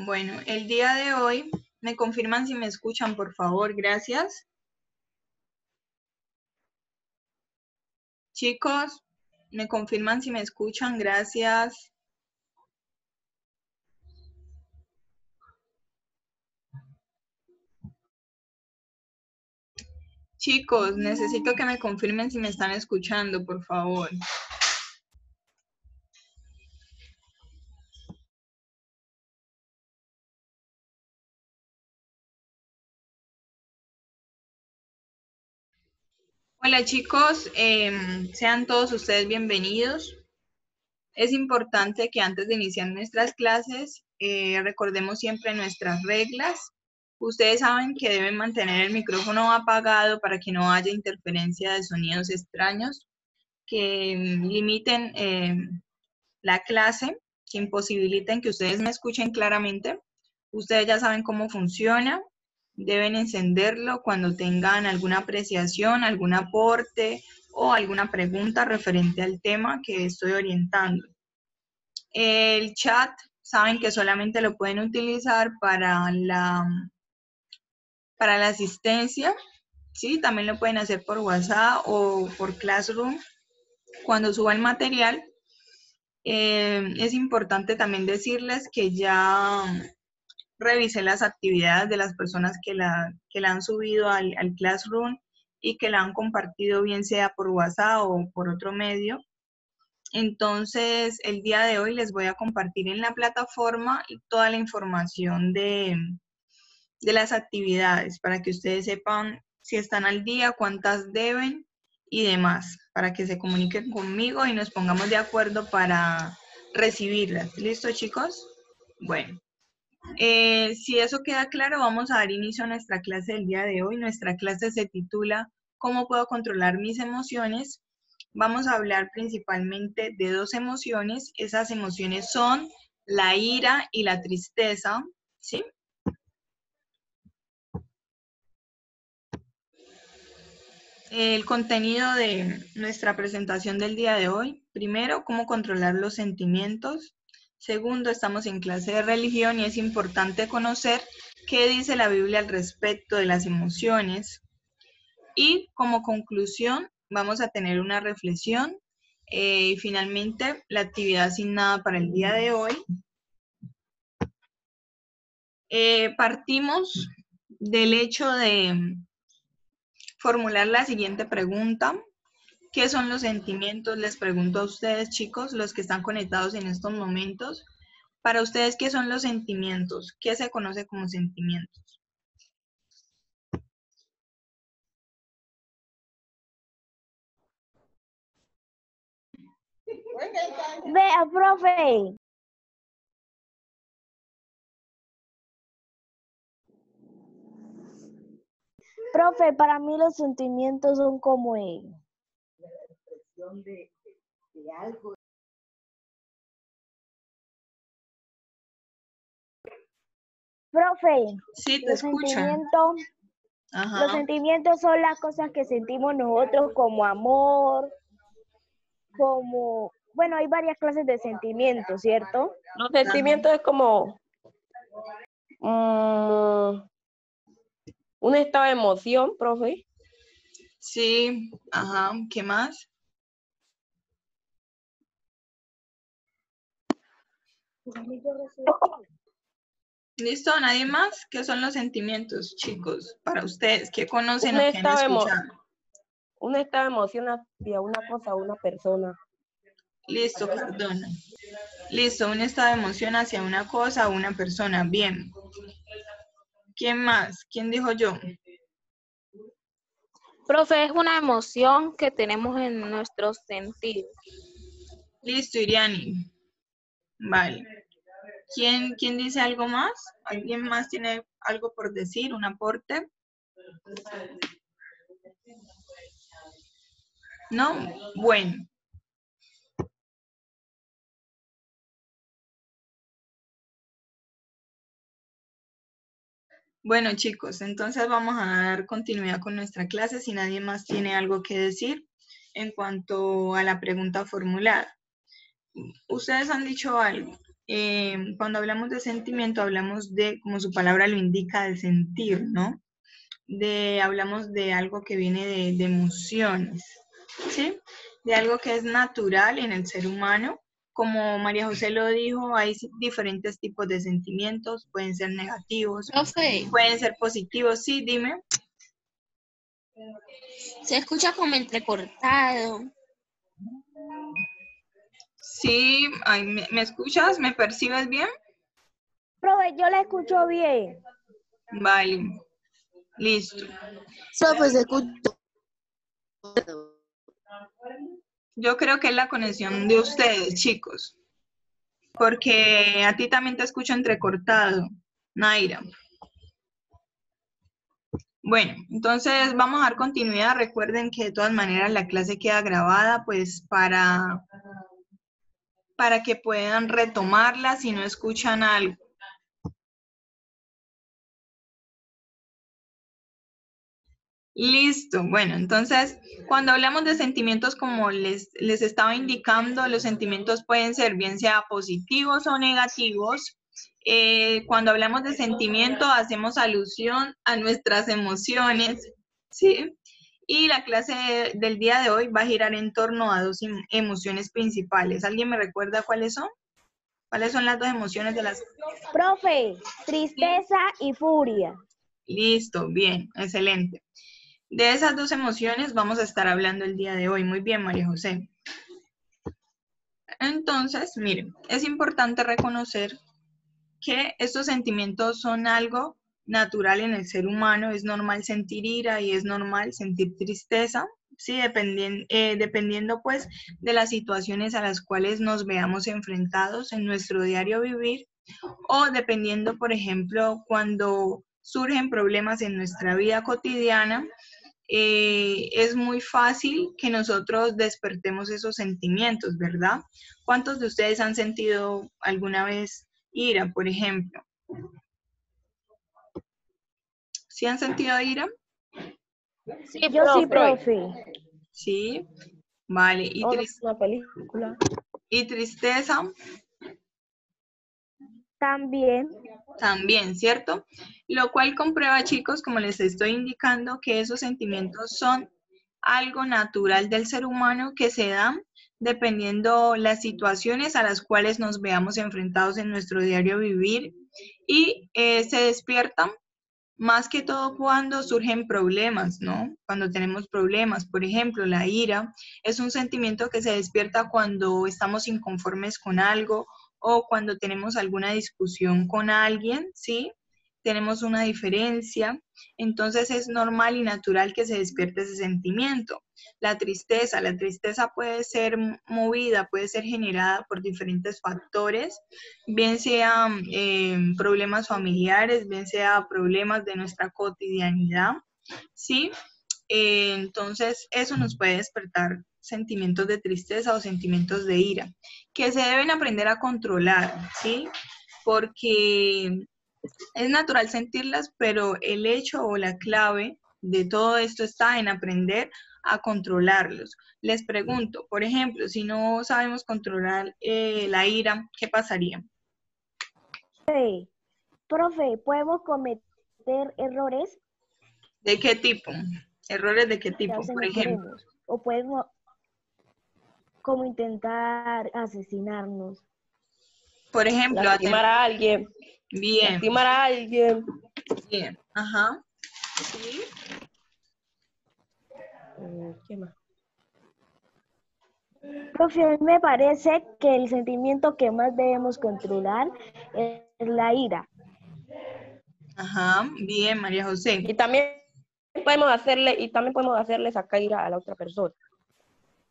Bueno, el día de hoy, ¿me confirman si me escuchan, por favor? Gracias. Chicos, ¿me confirman si me escuchan? Gracias. Chicos, necesito que me confirmen si me están escuchando, por favor. Hola chicos, sean todos ustedes bienvenidos. Es importante que antes de iniciar nuestras clases recordemos siempre nuestras reglas. Ustedes saben que deben mantener el micrófono apagado para que no haya interferencia de sonidos extraños que limiten la clase, que imposibiliten que ustedes me escuchen claramente. Ustedes ya saben cómo funciona. Deben encenderlo cuando tengan alguna apreciación, algún aporte o alguna pregunta referente al tema que estoy orientando. El chat, saben que solamente lo pueden utilizar para la asistencia, ¿sí? También lo pueden hacer por WhatsApp o por Classroom. Cuando suba el material, es importante también decirles que ya revisé las actividades de las personas que la han subido al Classroom y que la han compartido, bien sea por WhatsApp o por otro medio. Entonces, el día de hoy les voy a compartir en la plataforma toda la información de las actividades para que ustedes sepan si están al día, cuántas deben y demás, para que se comuniquen conmigo y nos pongamos de acuerdo para recibirlas. ¿Listo, chicos? Bueno. Si eso queda claro, vamos a dar inicio a nuestra clase del día de hoy. Nuestra clase se titula ¿Cómo puedo controlar mis emociones? Vamos a hablar principalmente de dos emociones. Esas emociones son la ira y la tristeza, ¿sí? El contenido de nuestra presentación del día de hoy. Primero, cómo controlar los sentimientos. Segundo, estamos en clase de religión y es importante conocer qué dice la Biblia al respecto de las emociones. Y como conclusión, vamos a tener una reflexión. Y finalmente, la actividad asignada para el día de hoy. Partimos del hecho de formular la siguiente pregunta. ¿Qué son los sentimientos? Les pregunto a ustedes, chicos, los que están conectados en estos momentos. Para ustedes, ¿qué son los sentimientos? ¿Qué se conoce como sentimientos? Vea, profe. Profe, para mí los sentimientos son como la expresión de algo. Profe, Sí, te escuchan. Los sentimientos son las cosas que sentimos nosotros como amor, como, bueno, hay varias clases de sentimientos, ¿cierto? Los sentimientos es como un estado de emoción, profe. Sí, ajá, ¿qué más? ¿Listo? ¿Nadie más? ¿Qué son los sentimientos, chicos? Para ustedes, ¿qué conocen o qué han escuchado? Un estado de emoción hacia una cosa o una persona. Listo, perdona. Listo, un estado de emoción hacia una cosa o una persona. Bien. ¿Quién más? ¿Quién dijo yo? Profe, es una emoción que tenemos en nuestros sentidos. Listo, Iriani. Vale. ¿Quién dice algo más? ¿Alguien más tiene algo por decir? ¿Un aporte? ¿No? Bueno. Bueno, chicos, entonces vamos a dar continuidad con nuestra clase si nadie más tiene algo que decir en cuanto a la pregunta formulada. Ustedes han dicho algo. cuando hablamos de sentimiento, hablamos de, como su palabra lo indica, de sentir, ¿no? Hablamos de algo que viene de emociones, ¿sí? De algo que es natural en el ser humano. Como María José lo dijo, hay diferentes tipos de sentimientos, pueden ser negativos, Profe, pueden ser positivos, sí, dime. se escucha como entrecortado. Sí, ay, ¿me escuchas? ¿Me percibes bien? Profe, yo la escucho bien. Vale, listo. Profe, se escucha. Yo creo que es la conexión de ustedes, chicos, porque a ti también te escucho entrecortado, Naira. Bueno, entonces vamos a dar continuidad. Recuerden que de todas maneras la clase queda grabada, pues para que puedan retomarla si no escuchan algo. Listo, bueno, entonces cuando hablamos de sentimientos, como les estaba indicando, los sentimientos pueden ser bien sea positivos o negativos. Cuando hablamos de sentimiento hacemos alusión a nuestras emociones, ¿sí? Y la clase del día de hoy va a girar en torno a dos emociones principales. ¿Alguien me recuerda cuáles son? ¿Cuáles son las dos emociones de las... Profe, tristeza y furia. Listo, bien, excelente. De esas dos emociones vamos a estar hablando el día de hoy. Muy bien, María José. Entonces, miren, es importante reconocer que estos sentimientos son algo natural en el ser humano. Es normal sentir ira y es normal sentir tristeza, ¿sí? Dependiendo pues de las situaciones a las cuales nos veamos enfrentados en nuestro diario vivir, o dependiendo, por ejemplo, cuando surgen problemas en nuestra vida cotidiana. Es muy fácil que nosotros despertemos esos sentimientos, ¿verdad? ¿Cuántos de ustedes han sentido alguna vez ira, por ejemplo? ¿Sí han sentido ira? Sí, Yo sí, profe. profe. Sí. Vale. Una película. ¿Y tristeza? También. También, ¿cierto? Lo cual comprueba, chicos, como les estoy indicando, que esos sentimientos son algo natural del ser humano que se dan dependiendo las situaciones a las cuales nos veamos enfrentados en nuestro diario vivir, y se despiertan más que todo cuando surgen problemas, ¿no? Cuando tenemos problemas. Por ejemplo, la ira es un sentimiento que se despierta cuando estamos inconformes con algo o cuando tenemos alguna discusión con alguien, ¿sí? Tenemos una diferencia, entonces es normal y natural que se despierte ese sentimiento. La tristeza puede ser movida, puede ser generada por diferentes factores, bien sean problemas familiares, bien sea problemas de nuestra cotidianidad, ¿sí? Entonces eso nos puede despertar sentimientos de tristeza o sentimientos de ira, que se deben aprender a controlar, ¿sí? Porque es natural sentirlas, pero el hecho o la clave de todo esto está en aprender a controlarlos. Les pregunto, por ejemplo, si no sabemos controlar la ira, ¿qué pasaría? Profe, ¿podemos cometer errores? ¿De qué tipo? ¿Errores de qué Que a tipo? veces Por no ejemplo. queremos. O podemos como intentar asesinarnos. Por ejemplo, Lastimar a alguien. bien, Lastimar a alguien. bien, ajá. Sí. ¿Qué más? Profe, a mí me parece que el sentimiento que más debemos controlar es la ira. Ajá, bien, María José. Y también podemos hacerle sacar ira a la otra persona.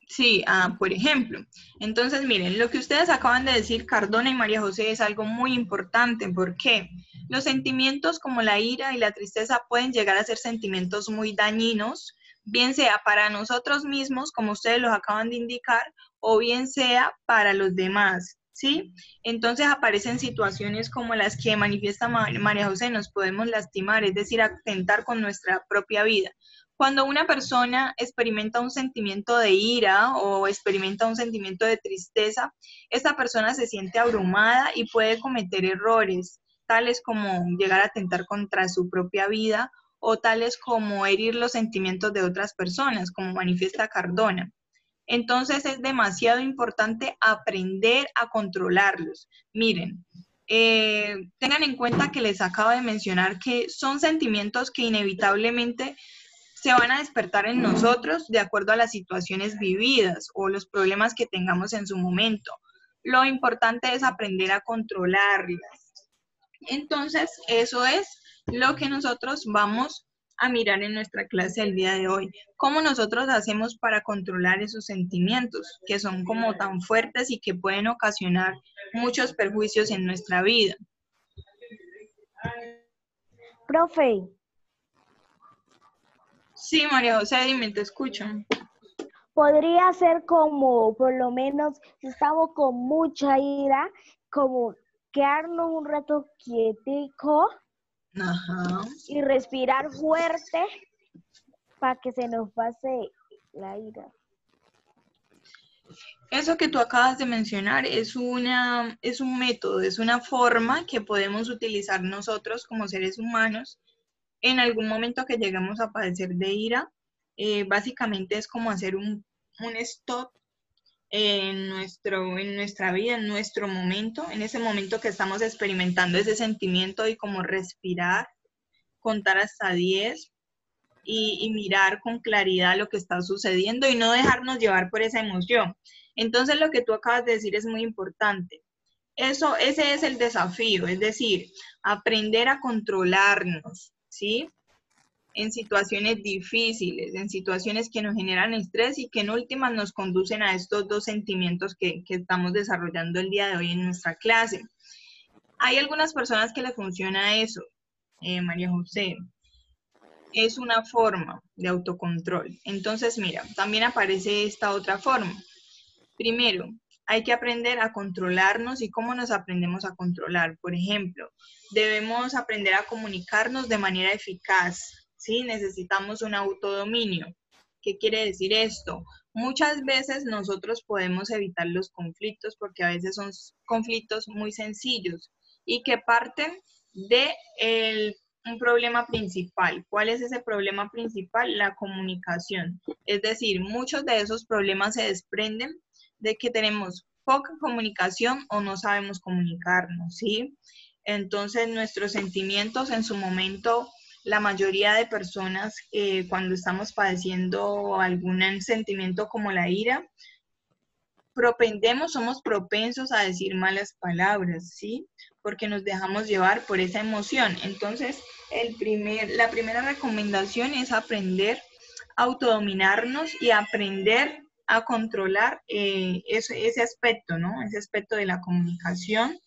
Sí, por ejemplo. Entonces, miren, lo que ustedes acaban de decir, Cardona y María José, es algo muy importante. ¿Por qué? Los sentimientos como la ira y la tristeza pueden llegar a ser sentimientos muy dañinos, bien sea para nosotros mismos, como ustedes los acaban de indicar, o bien sea para los demás, ¿sí? Entonces aparecen situaciones como las que manifiesta María José, nos podemos lastimar, es decir, atentar con nuestra propia vida. Cuando una persona experimenta un sentimiento de ira o experimenta un sentimiento de tristeza, esta persona se siente abrumada y puede cometer errores, tales como llegar a atentar contra su propia vida o tales como herir los sentimientos de otras personas, como manifiesta Cardona. Entonces es demasiado importante aprender a controlarlos. Miren, tengan en cuenta que les acabo de mencionar que son sentimientos que inevitablemente se van a despertar en nosotros de acuerdo a las situaciones vividas o los problemas que tengamos en su momento. Lo importante es aprender a controlarlas. Entonces, eso es lo que nosotros vamos a mirar en nuestra clase el día de hoy. ¿Cómo nosotros hacemos para controlar esos sentimientos que son como tan fuertes y que pueden ocasionar muchos perjuicios en nuestra vida? Profe, Sí, María José, dime, te escucho. podría ser como, por lo menos, si estamos con mucha ira, como quedarnos un rato quietico Ajá. y respirar fuerte para que se nos pase la ira. Eso que tú acabas de mencionar es un método, es una forma que podemos utilizar nosotros como seres humanos en algún momento que lleguemos a padecer de ira. Básicamente es como hacer un stop en nuestra vida, en nuestro momento, en ese momento que estamos experimentando ese sentimiento y como respirar, contar hasta 10 y mirar con claridad lo que está sucediendo y no dejarnos llevar por esa emoción. Entonces lo que tú acabas de decir es muy importante. Ese es el desafío, es decir, aprender a controlarnos, ¿sí? En situaciones difíciles, en situaciones que nos generan estrés y que en últimas nos conducen a estos dos sentimientos que estamos desarrollando el día de hoy en nuestra clase. Hay algunas personas que le funciona eso, María José. Es una forma de autocontrol. Entonces, mira, también aparece esta otra forma. Primero, hay que aprender a controlarnos. ¿Y cómo nos aprendemos a controlar? Por ejemplo, debemos aprender a comunicarnos de manera eficaz, ¿sí? Necesitamos un autodominio. ¿Qué quiere decir esto? Muchas veces nosotros podemos evitar los conflictos porque a veces son conflictos muy sencillos y que parten de un problema principal. ¿Cuál es ese problema principal? La comunicación. Es decir, muchos de esos problemas se desprenden de que tenemos poca comunicación o no sabemos comunicarnos, ¿sí? Entonces, nuestros sentimientos en su momento, la mayoría de personas, cuando estamos padeciendo algún sentimiento como la ira, somos propensos a decir malas palabras, ¿sí? Porque nos dejamos llevar por esa emoción. Entonces, la primera recomendación es aprender a autodominarnos y aprender a controlar ese aspecto, ¿no? Ese aspecto de la comunicación,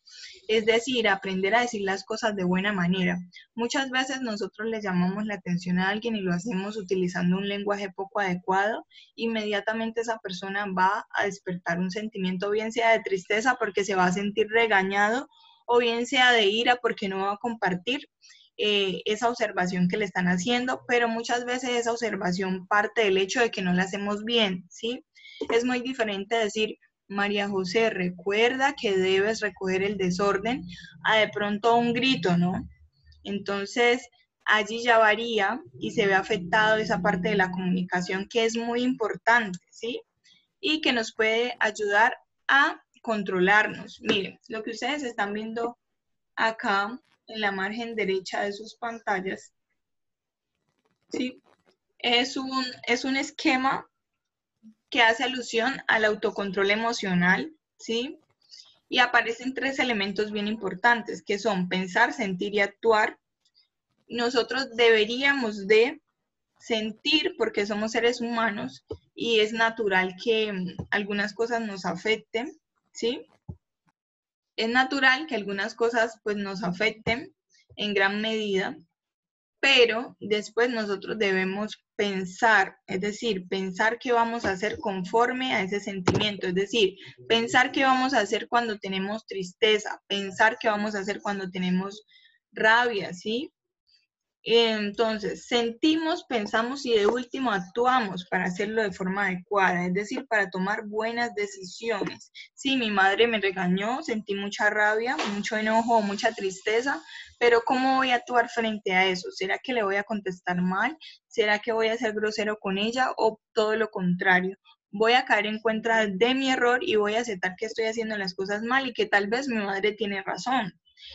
es decir, aprender a decir las cosas de buena manera. Muchas veces nosotros le llamamos la atención a alguien y lo hacemos utilizando un lenguaje poco adecuado, inmediatamente esa persona va a despertar un sentimiento, bien sea de tristeza porque se va a sentir regañado, o bien sea de ira porque no va a compartir esa observación que le están haciendo, pero muchas veces esa observación parte del hecho de que no la hacemos bien, ¿sí? Es muy diferente decir, María José, recuerda que debes recoger el desorden, a de pronto un grito, ¿no? Entonces, allí ya varía y se ve afectado esa parte de la comunicación que es muy importante, ¿sí? Y que nos puede ayudar a controlarnos. Miren, lo que ustedes están viendo acá en la margen derecha de sus pantallas, ¿sí? Es un esquema que hace alusión al autocontrol emocional, ¿sí? Y aparecen 3 elementos bien importantes, que son pensar, sentir y actuar. Nosotros deberíamos de sentir, porque somos seres humanos, y es natural que algunas cosas nos afecten, ¿sí? Es natural que algunas cosas pues nos afecten en gran medida, pero después nosotros debemos pensar, es decir, pensar qué vamos a hacer conforme a ese sentimiento, es decir, pensar qué vamos a hacer cuando tenemos tristeza, pensar qué vamos a hacer cuando tenemos rabia, ¿sí? Entonces, sentimos, pensamos y de último actuamos para hacerlo de forma adecuada, es decir, para tomar buenas decisiones. Si mi madre me regañó, sentí mucha rabia, mucho enojo, mucha tristeza, pero ¿cómo voy a actuar frente a eso? ¿Será que le voy a contestar mal? ¿Será que voy a ser grosero con ella o todo lo contrario? Voy a caer en cuenta de mi error y voy a aceptar que estoy haciendo las cosas mal y que tal vez mi madre tiene razón.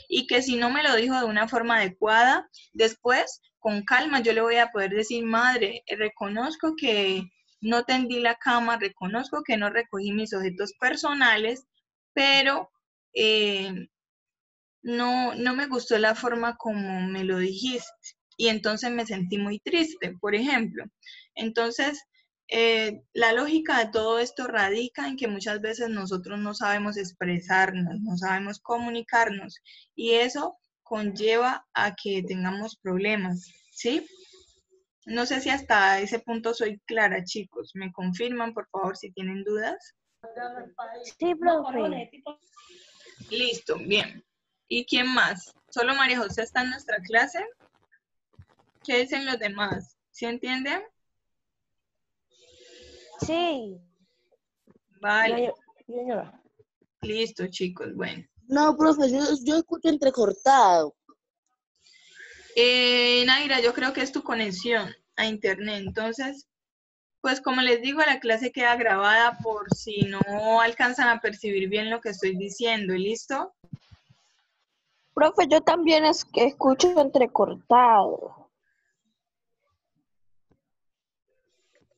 Y que si no me lo dijo de una forma adecuada, después, con calma, yo le voy a poder decir, madre, reconozco que no tendí la cama, reconozco que no recogí mis objetos personales, pero no me gustó la forma como me lo dijiste. Y entonces me sentí muy triste, por ejemplo. Entonces, la lógica de todo esto radica en que muchas veces nosotros no sabemos expresarnos, no sabemos comunicarnos y eso conlleva a que tengamos problemas, ¿sí? No sé si hasta ese punto soy clara, chicos. ¿Me confirman, por favor, si tienen dudas? Sí, profe. Listo, bien. ¿Y quién más? ¿Solo María José está en nuestra clase? ¿Qué dicen los demás? ¿Sí entienden? Sí. Vale. Señora. Listo, chicos. Bueno. No, profe, yo escucho entrecortado. Naira, yo creo que es tu conexión a internet. Entonces, pues como les digo, la clase queda grabada por si no alcanzan a percibir bien lo que estoy diciendo. ¿Listo? Profe, yo también es que escucho entrecortado.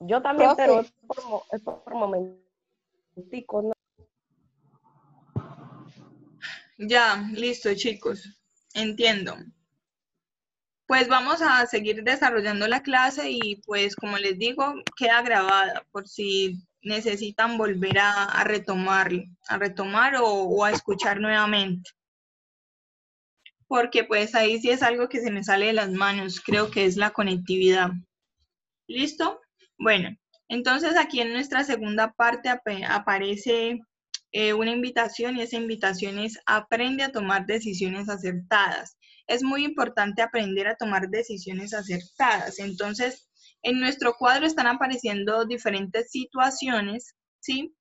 Yo también, Profe. pero es por momentico, ¿no? Ya, listo, chicos. Entiendo. Pues vamos a seguir desarrollando la clase y pues como les digo, queda grabada por si necesitan volver a retomar o a escuchar nuevamente. Porque pues ahí sí es algo que se me sale de las manos, creo que es la conectividad. ¿Listo? Bueno, entonces aquí en nuestra segunda parte aparece una invitación y esa invitación es aprende a tomar decisiones acertadas. Es muy importante aprender a tomar decisiones acertadas. Entonces, en nuestro cuadro están apareciendo diferentes situaciones, ¿sí?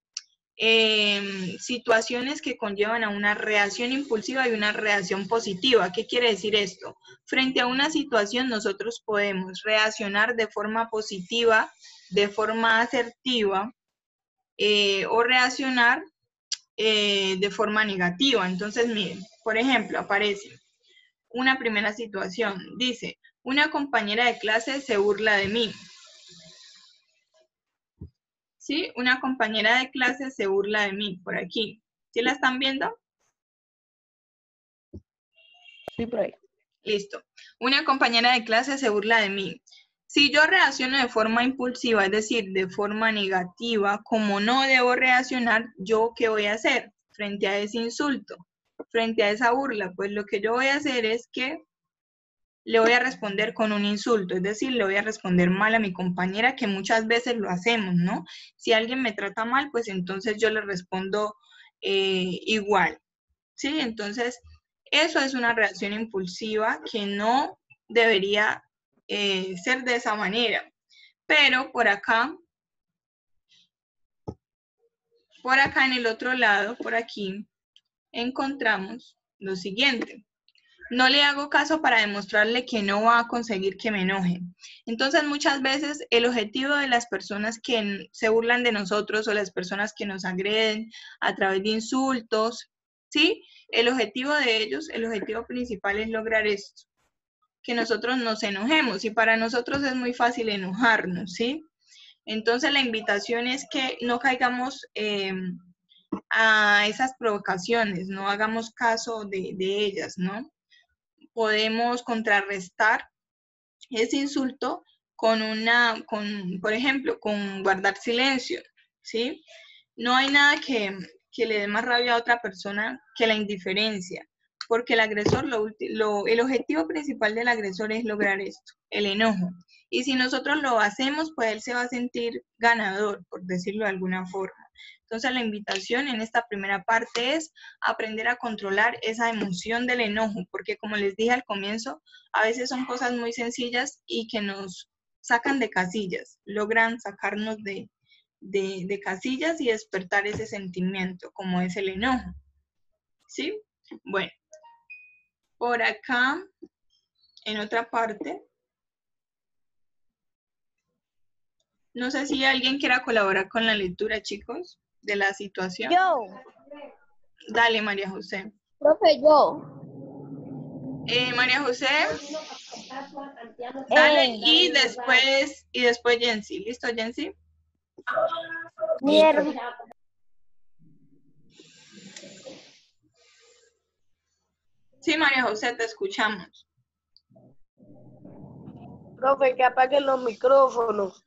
Situaciones que conllevan a una reacción impulsiva y una reacción positiva. ¿Qué quiere decir esto? Frente a una situación nosotros podemos reaccionar de forma positiva, de forma asertiva o reaccionar de forma negativa. Entonces, miren, por ejemplo, aparece una primera situación. Dice, una compañera de clase se burla de mí. ¿Sí? Una compañera de clase se burla de mí, por aquí. ¿Sí la están viendo? Sí, por ahí. Listo. Una compañera de clase se burla de mí. Si yo reacciono de forma impulsiva, es decir, de forma negativa, como no debo reaccionar, ¿yo qué voy a hacer frente a ese insulto? Frente a esa burla, pues lo que yo voy a hacer es que le voy a responder con un insulto, es decir, le voy a responder mal a mi compañera, que muchas veces lo hacemos, ¿no? Si alguien me trata mal, pues entonces yo le respondo igual, ¿sí? Entonces, eso es una reacción impulsiva que no debería ser de esa manera. Pero por acá en el otro lado, por aquí, encontramos lo siguiente. No le hago caso para demostrarle que no va a conseguir que me enoje. Entonces, muchas veces el objetivo de las personas que se burlan de nosotros o las personas que nos agreden a través de insultos, ¿sí? El objetivo de ellos, el objetivo principal es lograr esto, que nosotros nos enojemos y para nosotros es muy fácil enojarnos, ¿sí? Entonces, la invitación es que no caigamos a esas provocaciones, no hagamos caso de ellas, ¿no? Podemos contrarrestar ese insulto por ejemplo, con guardar silencio, ¿sí? No hay nada que le dé más rabia a otra persona que la indiferencia, porque el agresor, el objetivo principal del agresor es lograr esto, el enojo. Y si nosotros lo hacemos, pues él se va a sentir ganador, por decirlo de alguna forma. Entonces la invitación en esta primera parte es aprender a controlar esa emoción del enojo, porque como les dije al comienzo, a veces son cosas muy sencillas y que nos sacan de casillas, logran sacarnos de casillas y despertar ese sentimiento, como es el enojo. ¿Sí? Bueno, por acá, en otra parte, no sé si alguien quiera colaborar con la lectura, chicos, de la situación. Yo. Dale, María José. Profe, yo. María José, dale, y después Jensi. ¿Listo, Jensi? Mi, her- Sí, María José, te escuchamos. Profe, que apaguen los micrófonos.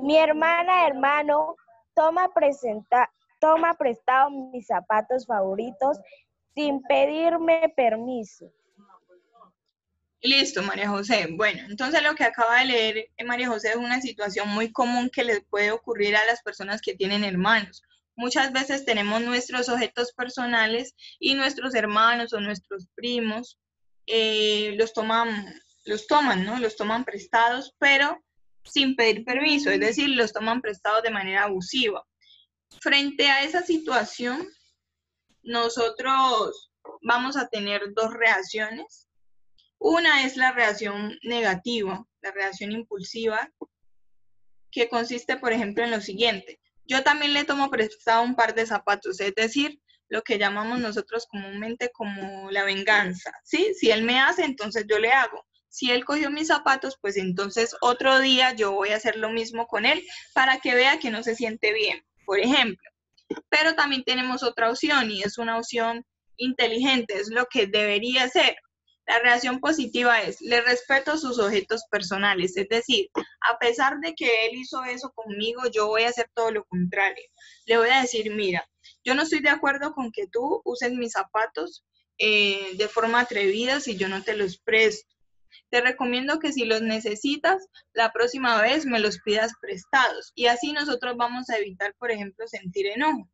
mi hermano, toma prestado mis zapatos favoritos sin pedirme permiso. Listo, María José. Bueno, entonces lo que acaba de leer María José es una situación muy común que les puede ocurrir a las personas que tienen hermanos. Muchas veces tenemos nuestros objetos personales y nuestros hermanos o nuestros primos los toman, ¿no? Los toman prestados, pero sin pedir permiso, es decir, los toman prestados de manera abusiva. Frente a esa situación, nosotros vamos a tener dos reacciones. Una es la reacción negativa, la reacción impulsiva, que consiste, por ejemplo, en lo siguiente. Yo también le tomo prestado un par de zapatos, es decir, lo que llamamos nosotros comúnmente como la venganza, ¿sí? Si él me hace, entonces yo le hago. Si él cogió mis zapatos, pues entonces otro día yo voy a hacer lo mismo con él para que vea que no se siente bien, por ejemplo. Pero también tenemos otra opción y es una opción inteligente, es lo que debería ser. La reacción positiva es, le respeto sus objetos personales, es decir, a pesar de que él hizo eso conmigo, yo voy a hacer todo lo contrario. Le voy a decir, mira, yo no estoy de acuerdo con que tú uses mis zapatos de forma atrevida si yo no te los presto. Te recomiendo que si los necesitas, la próxima vez me los pidas prestados. Y así nosotros vamos a evitar, por ejemplo, sentir enojo.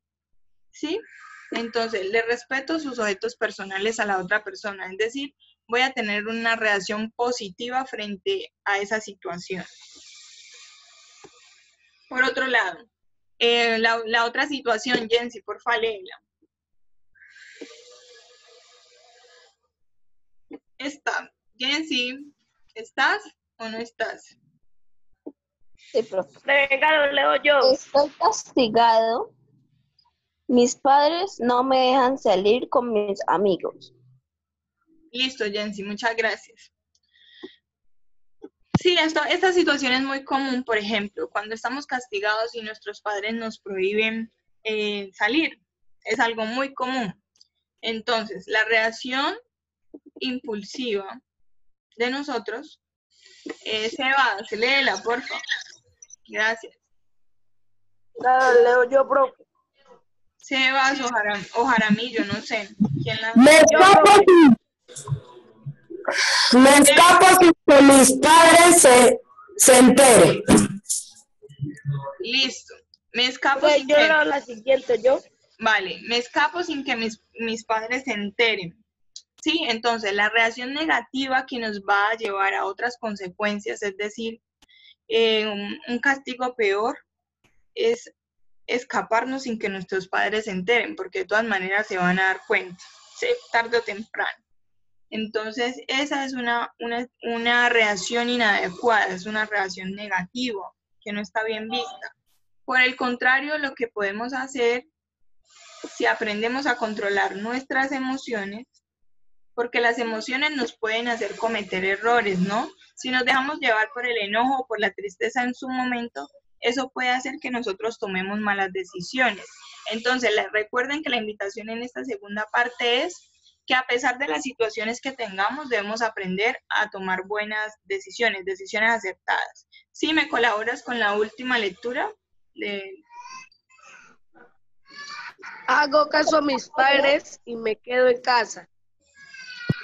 ¿Sí? Entonces, le respeto sus objetos personales a la otra persona. Es decir, voy a tener una reacción positiva frente a esa situación. Por otro lado, la otra situación, Jensi, porfa, léela. Está. Jensi, ¿estás o no estás? Sí, profe. Venga, lo leo yo. Estoy castigado. Mis padres no me dejan salir con mis amigos. Listo, Jensi, muchas gracias. Sí, esta situación es muy común, por ejemplo, cuando estamos castigados y nuestros padres nos prohíben salir. Es algo muy común. Entonces, la reacción impulsiva de nosotros, se léela, por favor. Gracias. Nada, leo yo, profe. Sebas o Jaramillo, no sé. ¿Quién la... Me escapo sin que mis padres se enteren. Listo. Me escapo sin Yo que... leo la siguiente, yo. Vale, me escapo sin que mis padres se enteren. Sí, entonces la reacción negativa que nos va a llevar a otras consecuencias, es decir, un castigo peor, es escaparnos sin que nuestros padres se enteren, porque de todas maneras se van a dar cuenta, ¿sí? Tarde o temprano. Entonces, esa es una reacción inadecuada, es una reacción negativa, que no está bien vista. Por el contrario, lo que podemos hacer, si aprendemos a controlar nuestras emociones, porque las emociones nos pueden hacer cometer errores, ¿no? Si nos dejamos llevar por el enojo o por la tristeza en su momento, eso puede hacer que nosotros tomemos malas decisiones. Entonces, recuerden que la invitación en esta segunda parte es que a pesar de las situaciones que tengamos, debemos aprender a tomar buenas decisiones, decisiones acertadas. ¿Sí me colaboras con la última lectura? Hago caso a mis padres y me quedo en casa.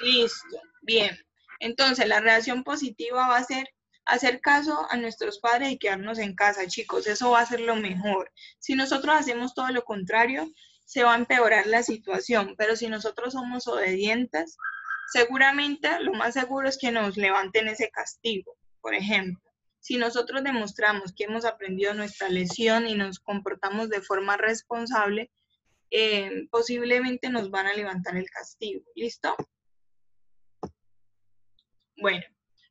Listo, bien. Entonces, la reacción positiva va a ser hacer caso a nuestros padres y quedarnos en casa, chicos. Eso va a ser lo mejor. Si nosotros hacemos todo lo contrario, se va a empeorar la situación. Pero si nosotros somos obedientes, seguramente lo más seguro es que nos levanten ese castigo. Por ejemplo, si nosotros demostramos que hemos aprendido nuestra lección y nos comportamos de forma responsable, posiblemente nos van a levantar el castigo. ¿Listo? Bueno,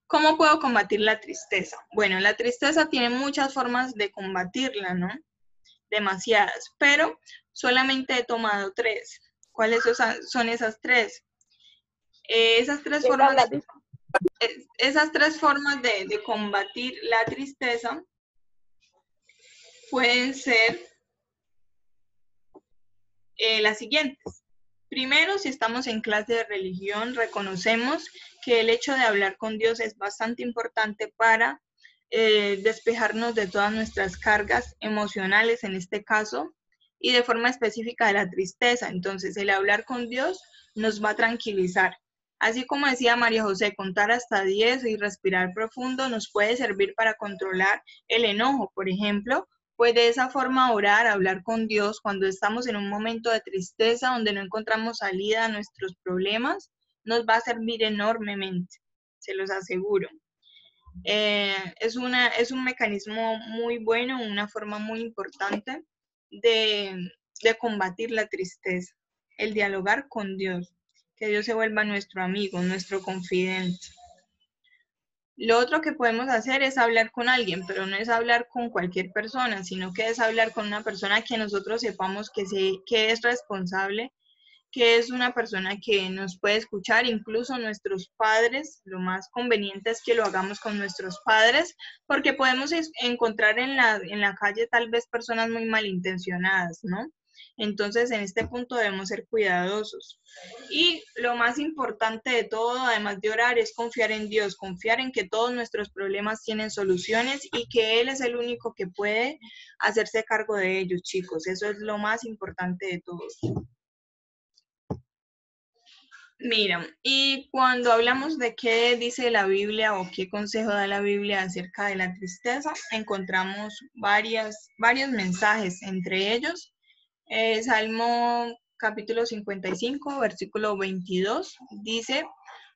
¿cómo puedo combatir la tristeza? Bueno, la tristeza tiene muchas formas de combatirla, ¿no? Demasiadas, pero solamente he tomado 3. ¿Cuáles son esas 3? Esas tres formas de combatir la tristeza pueden ser las siguientes. Primero, si estamos en clase de religión, reconocemos que el hecho de hablar con Dios es bastante importante para despejarnos de todas nuestras cargas emocionales, en este caso, y de forma específica de la tristeza. Entonces, el hablar con Dios nos va a tranquilizar. Así como decía María José, contar hasta 10 y respirar profundo nos puede servir para controlar el enojo, por ejemplo. Pues de esa forma orar, hablar con Dios cuando estamos en un momento de tristeza donde no encontramos salida a nuestros problemas, nos va a servir enormemente, se los aseguro. Es un mecanismo muy bueno, una forma muy importante de combatir la tristeza, el dialogar con Dios, que Dios se vuelva nuestro amigo, nuestro confidente. Lo otro que podemos hacer es hablar con alguien, pero no es hablar con cualquier persona, sino que es hablar con una persona que nosotros sepamos que es responsable, que es una persona que nos puede escuchar, incluso nuestros padres. Lo más conveniente es que lo hagamos con nuestros padres, porque podemos encontrar en la calle tal vez personas muy malintencionadas, ¿no? Entonces, en este punto debemos ser cuidadosos. Y lo más importante de todo, además de orar, es confiar en Dios, confiar en que todos nuestros problemas tienen soluciones y que Él es el único que puede hacerse cargo de ellos, chicos. Eso es lo más importante de todo. Mira, y cuando hablamos de qué dice la Biblia o qué consejo da la Biblia acerca de la tristeza, encontramos varios mensajes, entre ellos Salmo capítulo 55, versículo 22, dice: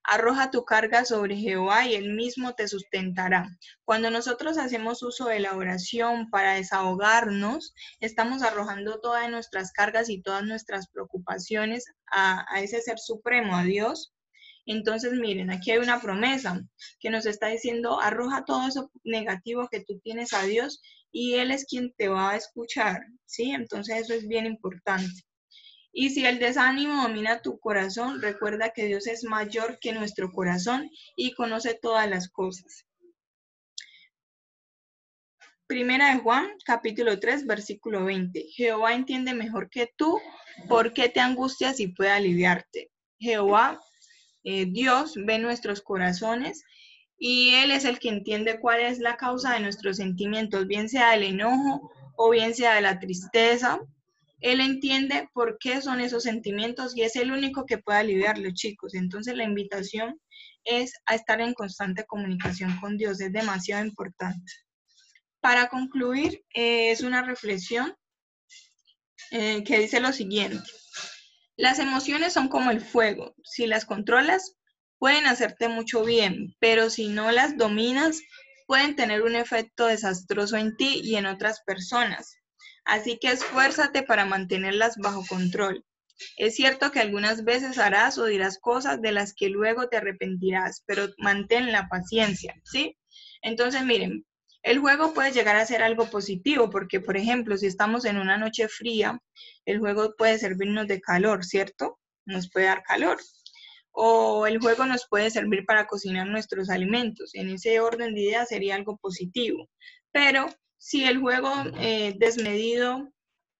arroja tu carga sobre Jehová y Él mismo te sustentará. Cuando nosotros hacemos uso de la oración para desahogarnos, estamos arrojando todas nuestras cargas y todas nuestras preocupaciones a ese ser supremo, a Dios. Entonces, miren, aquí hay una promesa que nos está diciendo: arroja todo eso negativo que tú tienes a Dios y Él es quien te va a escuchar, ¿sí? Entonces eso es bien importante. Y si el desánimo domina tu corazón, recuerda que Dios es mayor que nuestro corazón y conoce todas las cosas. Primera de Juan, capítulo 3, versículo 20. Jehová entiende mejor que tú por qué te angustias y puede aliviarte. Jehová, Dios, ve nuestros corazones y Él es el que entiende cuál es la causa de nuestros sentimientos, bien sea del enojo o bien sea de la tristeza. Él entiende por qué son esos sentimientos y es el único que puede aliviarlos, chicos. Entonces la invitación es a estar en constante comunicación con Dios, es demasiado importante. Para concluir, es una reflexión que dice lo siguiente: las emociones son como el fuego, si las controlas, pueden hacerte mucho bien, pero si no las dominas, pueden tener un efecto desastroso en ti y en otras personas. Así que esfuérzate para mantenerlas bajo control. Es cierto que algunas veces harás o dirás cosas de las que luego te arrepentirás, pero mantén la paciencia, ¿sí? Entonces, miren, el juego puede llegar a ser algo positivo, porque, por ejemplo, si estamos en una noche fría, el juego puede servirnos de calor, ¿cierto? Nos puede dar calor. O el juego nos puede servir para cocinar nuestros alimentos. En ese orden de ideas sería algo positivo. Pero si el juego desmedido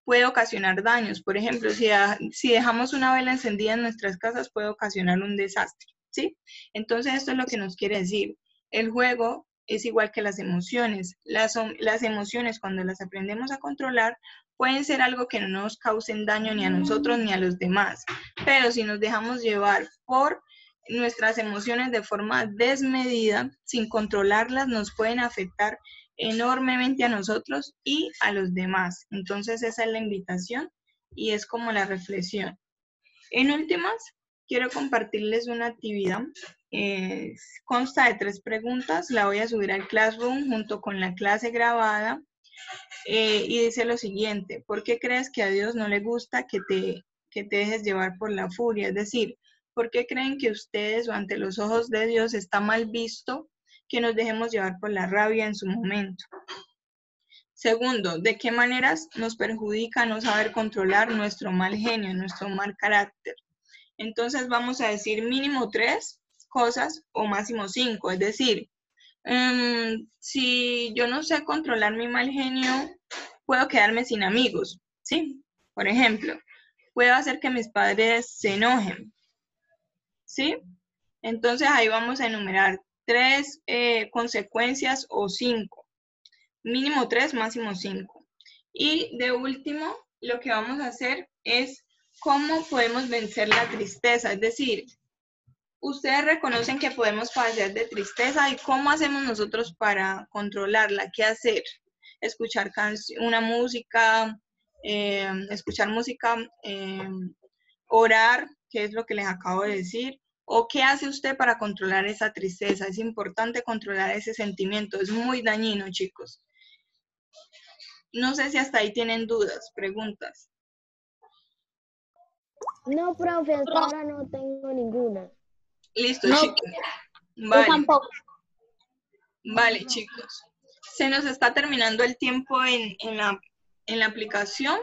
puede ocasionar daños, por ejemplo, si dejamos una vela encendida en nuestras casas, puede ocasionar un desastre, ¿sí? Entonces esto es lo que nos quiere decir. El juego es igual que las emociones. Las emociones, cuando las aprendemos a controlar, pueden ser algo que no nos causen daño ni a nosotros ni a los demás. Pero si nos dejamos llevar por nuestras emociones de forma desmedida, sin controlarlas, nos pueden afectar enormemente a nosotros y a los demás. Entonces esa es la invitación y es como la reflexión. En últimas, quiero compartirles una actividad. Consta de 3 preguntas. La voy a subir al Classroom junto con la clase grabada. Y dice lo siguiente: ¿por qué crees que a Dios no le gusta que te dejes llevar por la furia? Es decir, ¿por qué creen que ustedes o ante los ojos de Dios está mal visto que nos dejemos llevar por la rabia en su momento? Segundo, ¿de qué maneras nos perjudica no saber controlar nuestro mal genio, nuestro mal carácter? Entonces vamos a decir mínimo 3 cosas o máximo 5. Es decir, si yo no sé controlar mi mal genio, puedo quedarme sin amigos, ¿sí? Por ejemplo, puedo hacer que mis padres se enojen, ¿sí? Entonces ahí vamos a enumerar 3 consecuencias o 5. Mínimo 3, máximo 5. Y de último, lo que vamos a hacer es cómo podemos vencer la tristeza. Es decir, ustedes reconocen que podemos padecer de tristeza y cómo hacemos nosotros para controlarla. ¿Qué hacer? Escuchar una música, escuchar música, orar, que es lo que les acabo de decir. ¿O qué hace usted para controlar esa tristeza? Es importante controlar ese sentimiento. Es muy dañino, chicos. No sé si hasta ahí tienen dudas, preguntas. No, profe, hasta ahora no tengo ninguna. Listo, No, chicos. yo Vale. tampoco. Vale, chicos. Se nos está terminando el tiempo en la aplicación.